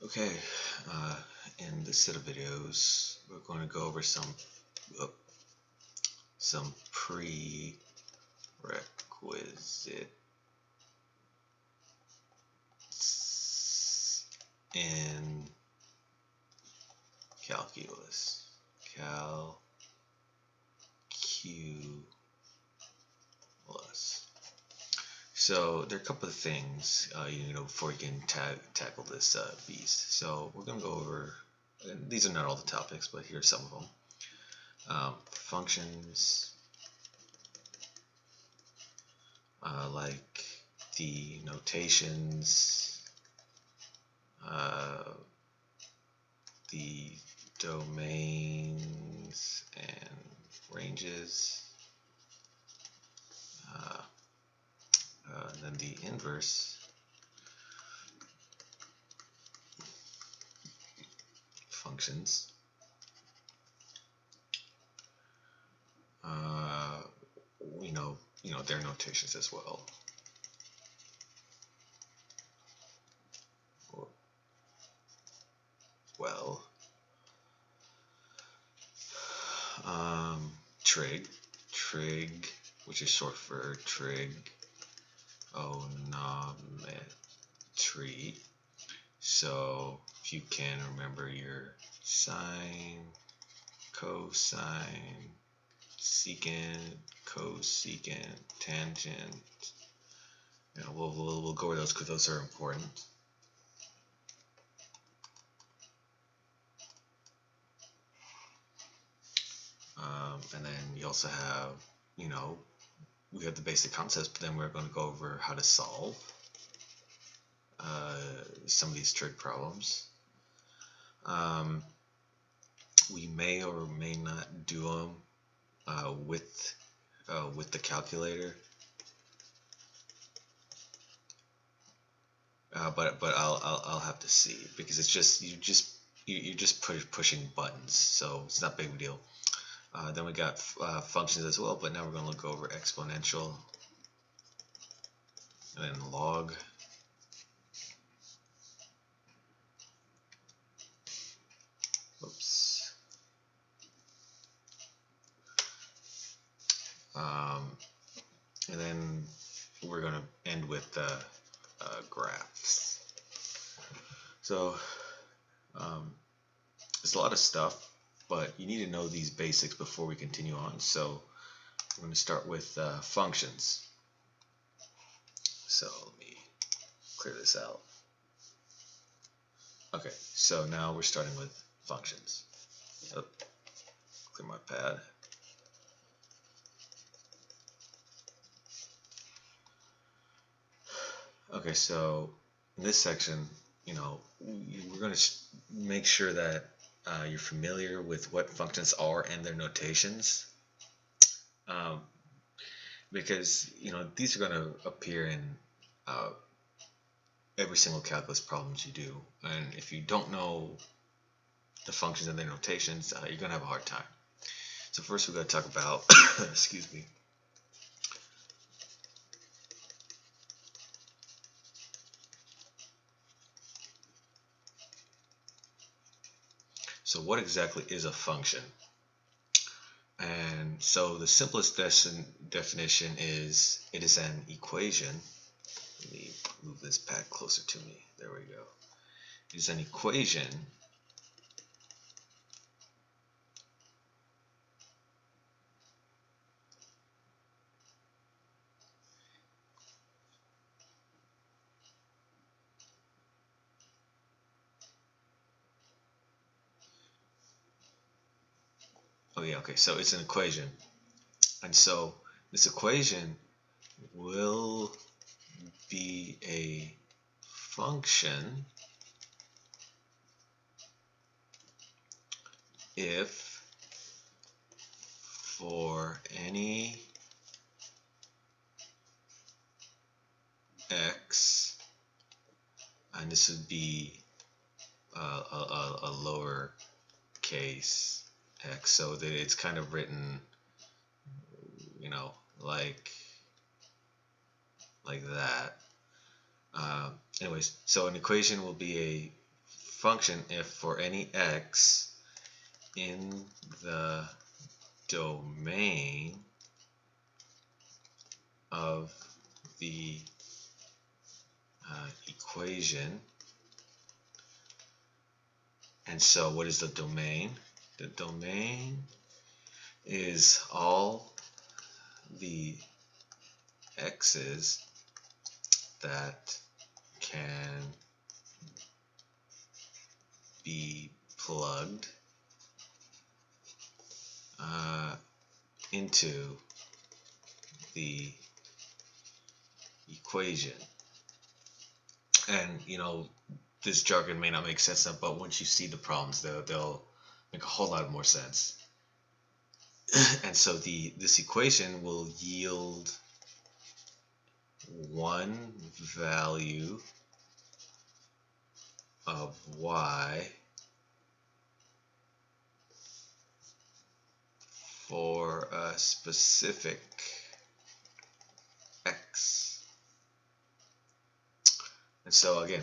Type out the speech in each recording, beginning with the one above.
Okay, in this set of videos, we're going to go over some prerequisites in calculus. So there are a couple of things before you can tackle this beast. So we're going to go over. And these are not all the topics, but here's some of them. Functions, like the notations, the domains and ranges, and then the inverse functions, their notations as well. Trig, which is short for trigonometry. So if you can remember your sine, cosine, secant, cosecant, tangent, we'll go over those because those are important. And then you also have, we have the basic concepts, but then we're going to go over how to solve some of these trig problems. We may or may not do them with the calculator, but I'll have to see, because it's just you're just pushing buttons, so it's not a big deal. Then we got functions as well, but now we're going to look over exponential and then log. Oops. And then we're going to end with graphs. So it's a lot of stuff, but you need to know these basics before we continue on. So we're going to start with functions. So let me clear this out. Okay, so now we're starting with functions. Clear my pad. Okay, so in this section, we're going to make sure that you're familiar with what functions are and their notations, because these are going to appear in every single calculus problems you do, and if you don't know the functions and their notations, you're going to have a hard time. So first we're going to talk about excuse me, so what exactly is a function? And so the simplest definition is, it is an equation. Let me move this pad closer to me. There we go. It is an equation so it's an equation, and so this equation will be a function if for any x, and this would be a lower case x, so that it's kind of written, like that. Anyways, so an equation will be a function if for any x in the domain of the equation. And so what is the domain? The domain is all the x's that can be plugged into the equation. And you know, this jargon may not make sense now, but once you see the problems, they'll make a whole lot more sense. And so this equation will yield one value of y for a specific x. And so again,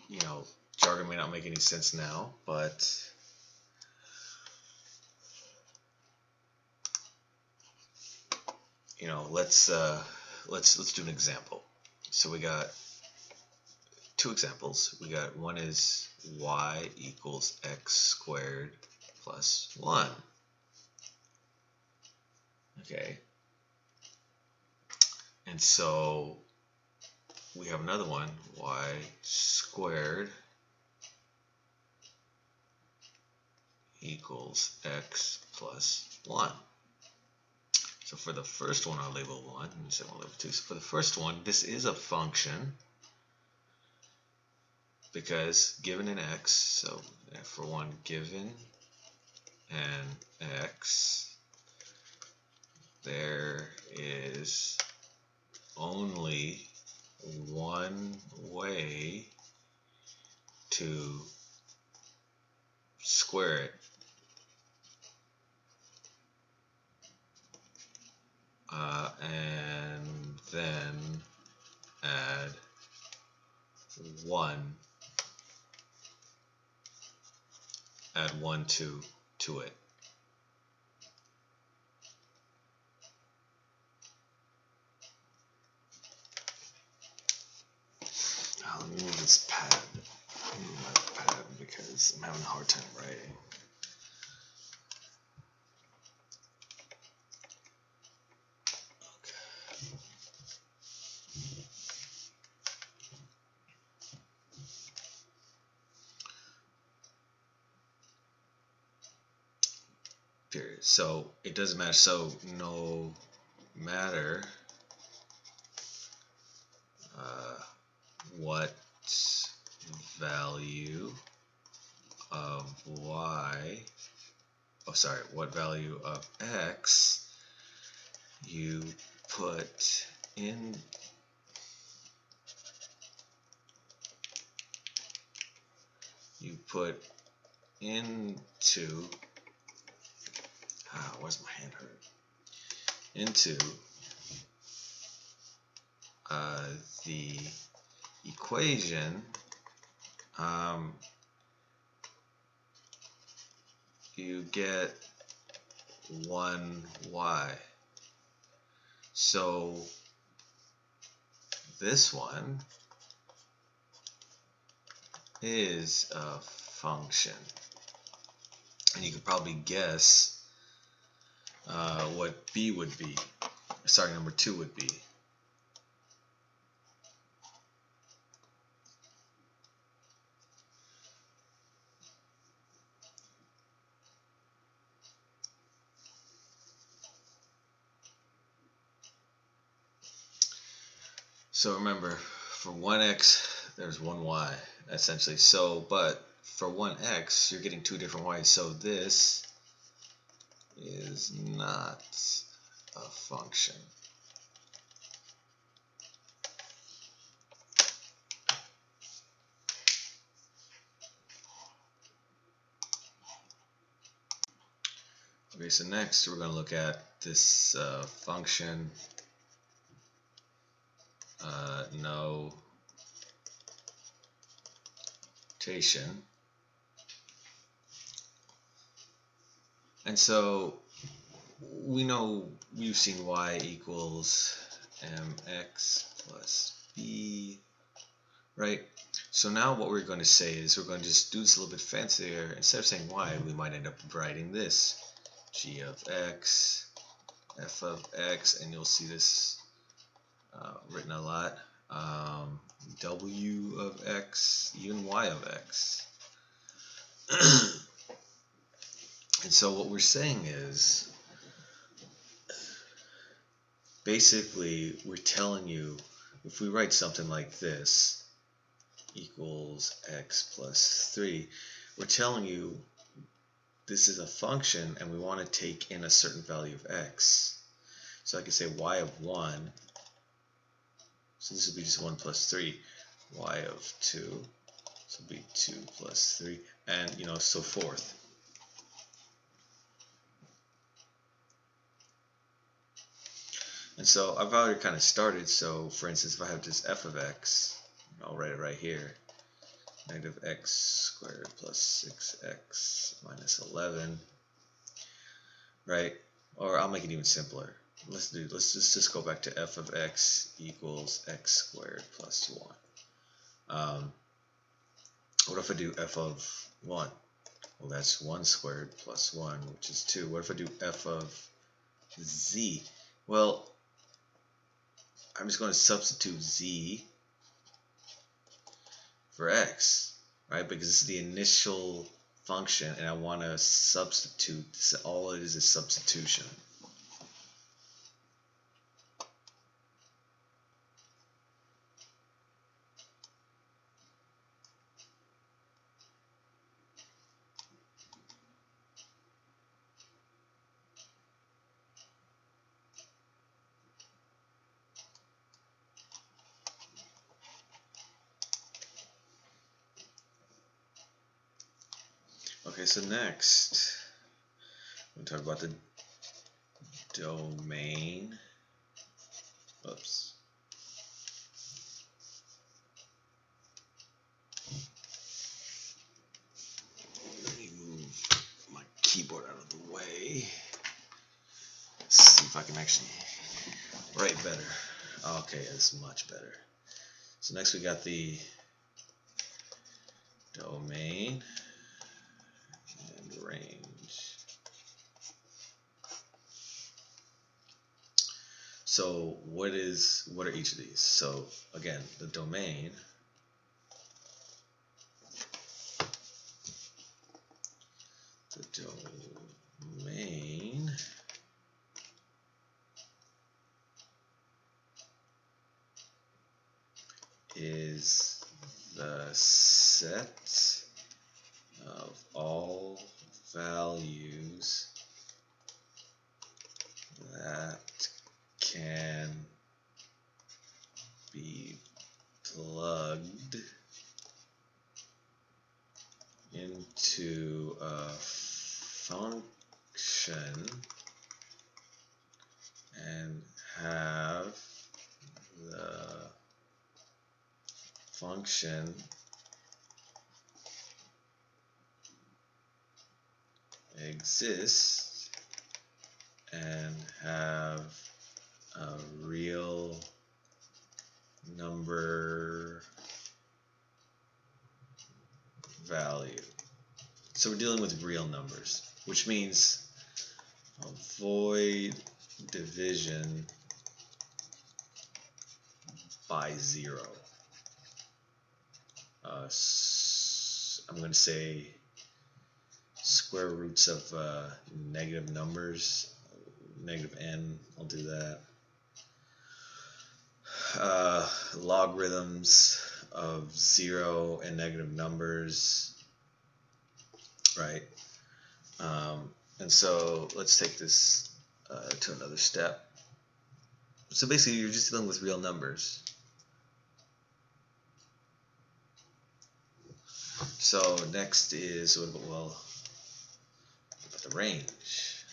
you know, jargon may not make any sense now, but you know, let's do an example. So we got two examples. We got one is y equals x squared plus 1. Okay. And so we have another one, y squared equals x plus 1. So for the first one, I'll label 1, and the second one I'll label 2. So for the first one, this is a function because given an x, so for one given an x, there is only one way to square it. And then add 1 to it. Let me move this pad. Move my pad because I'm having a hard time writing. Period. So it doesn't matter. So no matter what value of y, what value of x you put in into where's my hand hurt? Into the equation, you get 1y. So this one is a function, and you could probably guess what B would be. Sorry, number 2 would be. So remember, for 1x, there's 1y, essentially. So, but for 1x, you're getting 2 different y's. So this is not a function. Okay, so next we're going to look at this function. No notation. And so we know we've seen y equals mx plus b, right? So now what we're going to say is we're going to just do this a little bit fancier. Instead of saying y, we might end up writing this: g of x, f of x, and you'll see this written a lot, w of x, even y of x. And so what we're saying is, basically we're telling you, if we write something like this, equals x plus 3, we're telling you this is a function and we want to take in a certain value of x. So I can say y of 1, so this would be just 1 plus 3, y of 2, this would be 2 plus 3, and so forth. And so I've already kind of started. So for instance, if I have this f of x, I'll write it right here: negative x squared plus 6x minus 11, right? Or I'll make it even simpler. Let's just go back to f of x equals x squared plus 1. What if I do f of 1? Well, that's 1 squared plus 1, which is 2. What if I do f of z? Well, I'm just going to substitute z for x, right? Because this is the initial function and I want to substitute. All it is substitution. Okay, so next we'll talk about the domain. Oops. Let me move my keyboard out of the way. See if I can actually write better. Okay, that's much better. So next we got the domain and range. So what are each of these? So again, the domain is the set of all values that can be plugged into a function and have the function exist and have a real number value. So we're dealing with real numbers, which means avoid division by 0. I'm going to say square roots of negative numbers, negative n, I'll do that. Logarithms of 0 and negative numbers, right? And so let's take this to another step. So basically you're just dealing with real numbers. So next is, what about the range?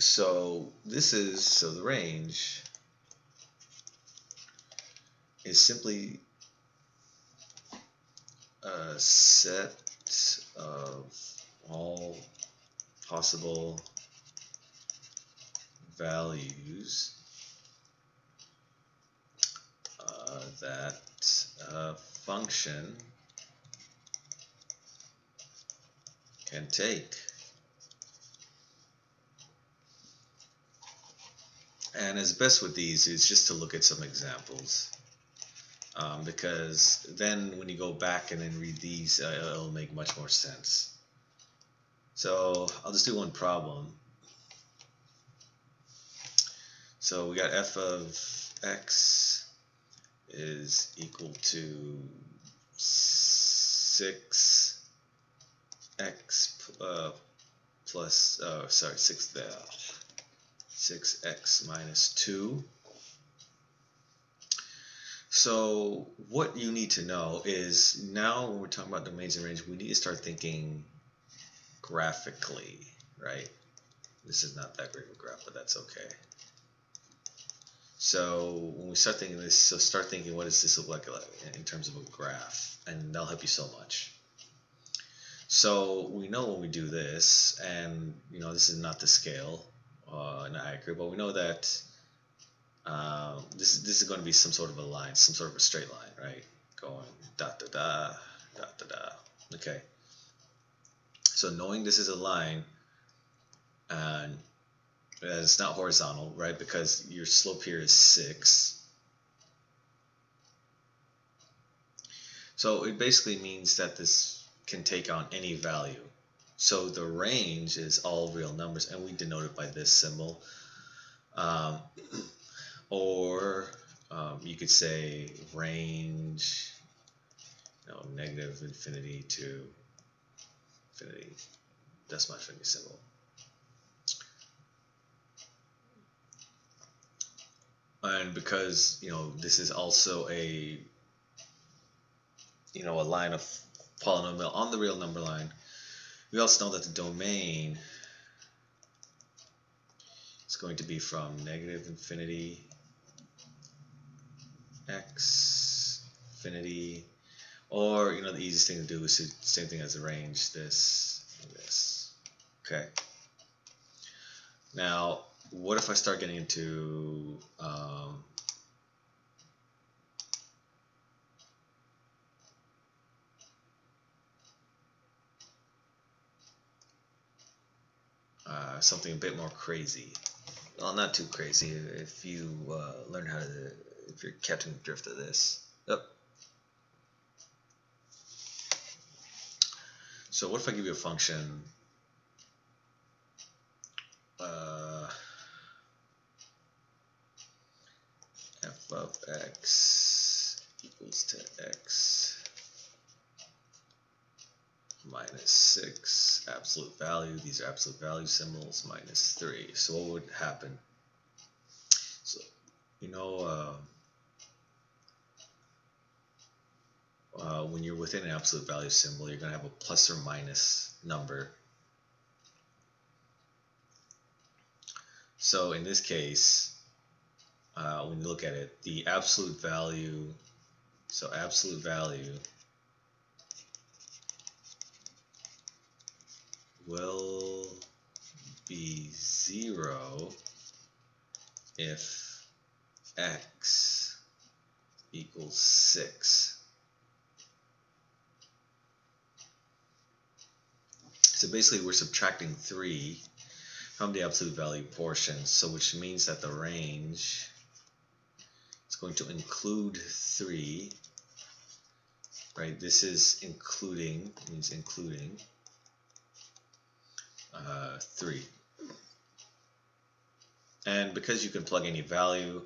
So the range is simply a set of all possible values that a function can take. And as best with these is just to look at some examples, because then when you go back and then read these, it'll make much more sense. So I'll just do one problem. So we got f of x is equal to 6x plus 6x minus 2. So what you need to know is, now when we're talking about domains and range, we need to start thinking graphically, right? This is not that great of a graph, but that's okay. So when we start thinking this, so start thinking, what does this look like in terms of a graph, and that'll help you so much. So we know when we do this, and this is not the scale, not accurate, but we know that this is going to be some sort of a line, some sort of a straight line, right? Going dot da da dot da da. Okay. So knowing this is a line, and it's not horizontal, right? Because your slope here is 6. So it basically means that this can take on any value. So the range is all real numbers, and we denote it by this symbol. Or you could say range, negative infinity to infinity, decimal infinity symbol. And because this is also a a line of polynomial on the real number line, we also know that the domain is going to be from negative infinity x infinity, or the easiest thing to do is the same thing as the range, this and this. Okay. Now, what if I start getting into something a bit more crazy? Well, not too crazy if you learn how to, if you're catching the drift of this. Yep. So what if I give you a function f of x equals to x minus 6, absolute value, these are absolute value symbols, minus 3. So what would happen? So when you're within an absolute value symbol, you're going to have a plus or minus number. So in this case, when you look at it, the absolute value, so absolute value will be 0 if x equals 6. So basically we're subtracting 3 from the absolute value portion, so which means that the range is going to include 3, right? This is including, means including 3. And because you can plug any value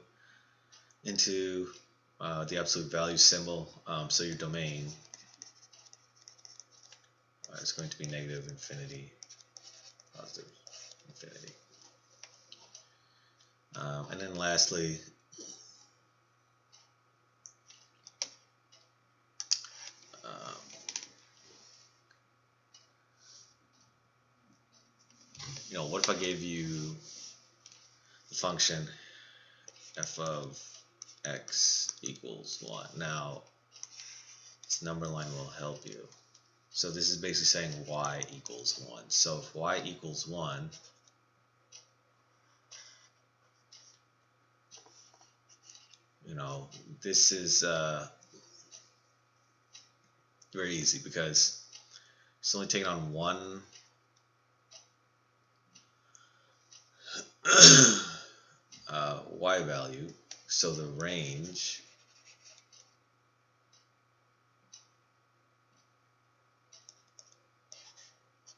into the absolute value symbol, so your domain is going to be negative infinity, positive infinity. And then lastly, what if I gave you the function f of x equals 1. Now, this number line will help you. So this is basically saying y equals 1. So if y equals 1, this is very easy because it's only taking on one y value, so the range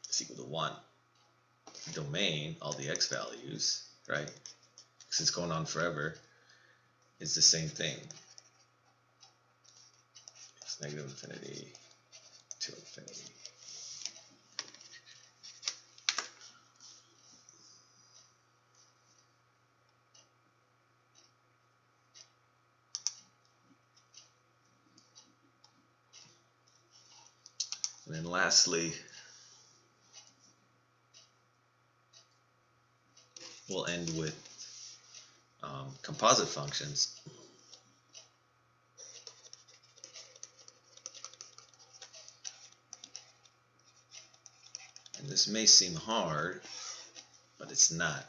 is equal to 1. The domain, all the x values, right, because it's going on forever, is the same thing. It's negative infinity to infinity. And then lastly, we'll end with composite functions. And this may seem hard, but it's not.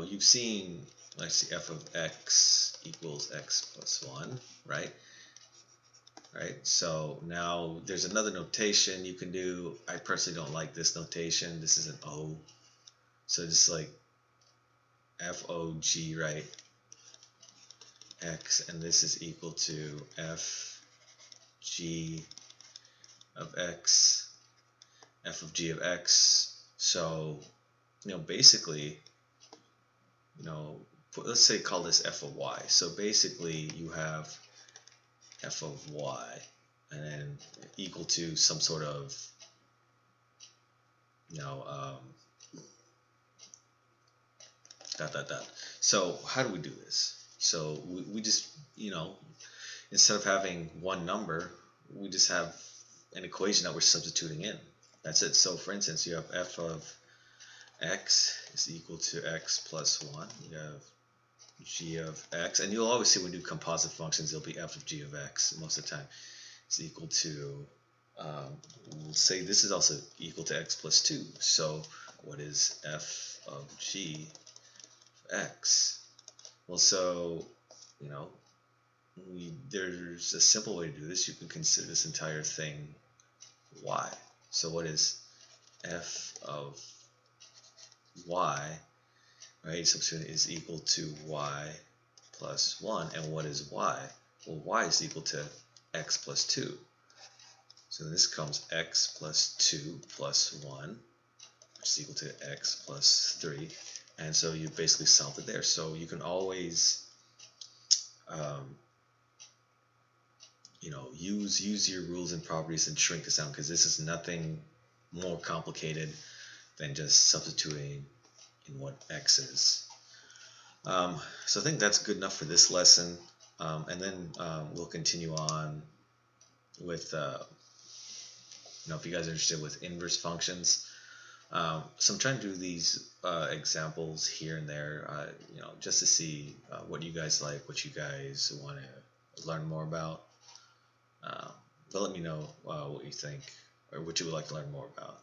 You've seen, let's see, f of x equals x plus 1, right? Right. So now there's another notation you can do. I personally don't like this notation. This is an O. So just like FOG, right? X, and this is equal to FG of x, f of g of x. So, basically, let's say call this f of y. So basically you have f of y and then equal to some sort of dot dot dot. So how do we do this? So we just instead of having one number, we just have an equation that we're substituting in. That's it. So for instance, you have f of x is equal to x plus 1. You have g of x, and you'll always see when we do composite functions, it'll be f of g of x most of the time. It's equal to, we'll say this is also equal to x plus 2. So what is f of g of x? Well, so, there's a simple way to do this. You can consider this entire thing y. So what is f of y, right, substitute is equal to y plus 1. And what is y? Well, y is equal to x plus 2. So this comes x plus 2 plus 1, which is equal to x plus 3. And so you basically solved it there. So you can always use your rules and properties and shrink this down, because this is nothing more complicated than just substituting in what x is. So I think that's good enough for this lesson, and then we'll continue on with if you guys are interested with inverse functions. So I'm trying to do these examples here and there, just to see what you guys like, what you guys want to learn more about. But let me know what you think or what you would like to learn more about.